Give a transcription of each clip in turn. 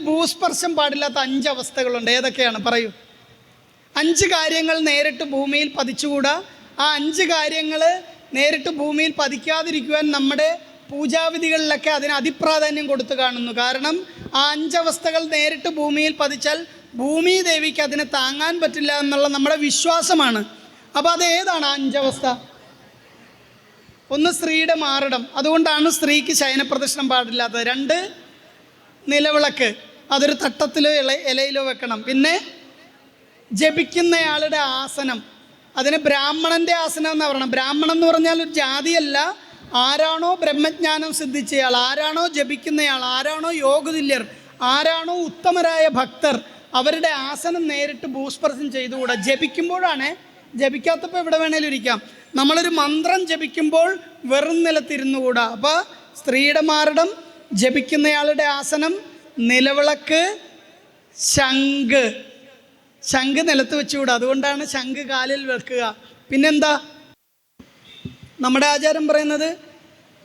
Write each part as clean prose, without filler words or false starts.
ഭൂസ്പർശം പാടില്ലാത്ത 5 അവസ്ഥകളുണ്ട്. ഏതൊക്കെയാണ് പറയൂ? 5 കാര്യങ്ങൾ നേരിട്ട് ഭൂമിയിൽ പതിച്ചുകൂടാ. ആ 5 കാര്യങ്ങൾ നേരിട്ട് ഭൂമിയിൽ പതിക്കാതിരിക്കുവാൻ നമ്മുടെ പൂജാവിധികളിലൊക്കെ അതിന് അതിപ്രാധാന്യം കൊടുത്തു കാണുന്നു. കാരണം ആ 5 അവസ്ഥകൾ നേരിട്ട് ഭൂമിയിൽ പതിച്ചാൽ ഭൂമി ദേവിക്ക് അതിനെ താങ്ങാൻ പറ്റില്ല എന്നുള്ള നമ്മുടെ വിശ്വാസമാണ്. അപ്പോൾ അത് ഏതാണ് 5 അവസ്ഥ? ഒന്ന്, സ്ത്രീയുടെ മാറിടം. അതുകൊണ്ടാണ് സ്ത്രീക്ക് ശയനപ്രദർശനം പാടില്ലാത്തത്. 2, നിലവിളക്ക്. അതൊരു തട്ടത്തിലോ ഇലയിലോ വെക്കണം. പിന്നെ ജപിക്കുന്നയാളുടെ ആസനം, അതിന് ബ്രാഹ്മണൻ്റെ ആസനം എന്നാണ് പറയണം. ബ്രാഹ്മണൻ എന്ന് പറഞ്ഞാൽ ഒരു ജാതിയല്ല. ആരാണോ ബ്രഹ്മജ്ഞാനം സിദ്ധിച്ചയാൾ, ആരാണോ ജപിക്കുന്നയാൾ, ആരാണോ യോഗതുല്യർ, ആരാണോ ഉത്തമരായ ഭക്തർ, അവരുടെ ആസനം നേരിട്ട് ഭൂസ്പർശം ചെയ്തുകൂടാ. ജപിക്കുമ്പോഴാണ്, ജപിക്കാത്തപ്പോൾ എവിടെ വേണേലും ഇരിക്കാം. നമ്മളൊരു മന്ത്രം ജപിക്കുമ്പോൾ വെറും നിലത്തിരുന്നുകൂടാ. അപ്പോൾ സ്ത്രീയുടെ മാറിടം, ജപിക്കുന്നയാളുടെ ആസനം, നിലവിളക്ക്, ശംഖ്. ശംഖ് നിലത്ത് വെച്ചുകൂടാ. അതുകൊണ്ടാണ് ശംഖ് കാലിൽ വെക്കുക. പിന്നെന്താ നമ്മുടെ ആചാരം പറയുന്നത്?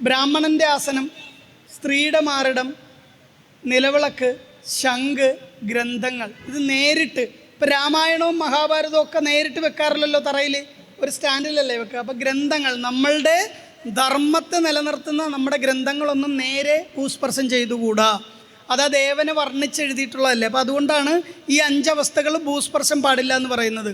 ബ്രാഹ്മണൻ്റെ ആസനം, സ്ത്രീയുടെ മാറിടം, നിലവിളക്ക്, ശംഖ്, ഗ്രന്ഥങ്ങൾ. ഇത് നേരിട്ട്, ഇപ്പം രാമായണവും മഹാഭാരതവും ഒക്കെ നേരിട്ട് വെക്കാറില്ലല്ലോ, തറയിൽ ഒരു സ്റ്റാൻഡിലല്ലേ വെക്കുക. അപ്പോൾ ഗ്രന്ഥങ്ങൾ, നമ്മളുടെ ധർമ്മത്തെ നിലനിർത്തുന്ന നമ്മുടെ ഗ്രന്ഥങ്ങളൊന്നും നേരെ ഭൂസ്പർശം ചെയ്തുകൂടാ. അത് ദേവനെ വർണ്ണിച്ചെഴുതിയിട്ടുള്ളതല്ലേ. അപ്പോൾ അതുകൊണ്ടാണ് ഈ 5 അവസ്ഥകൾ ഭൂസ്പർശം പാടില്ല എന്ന് പറയുന്നത്.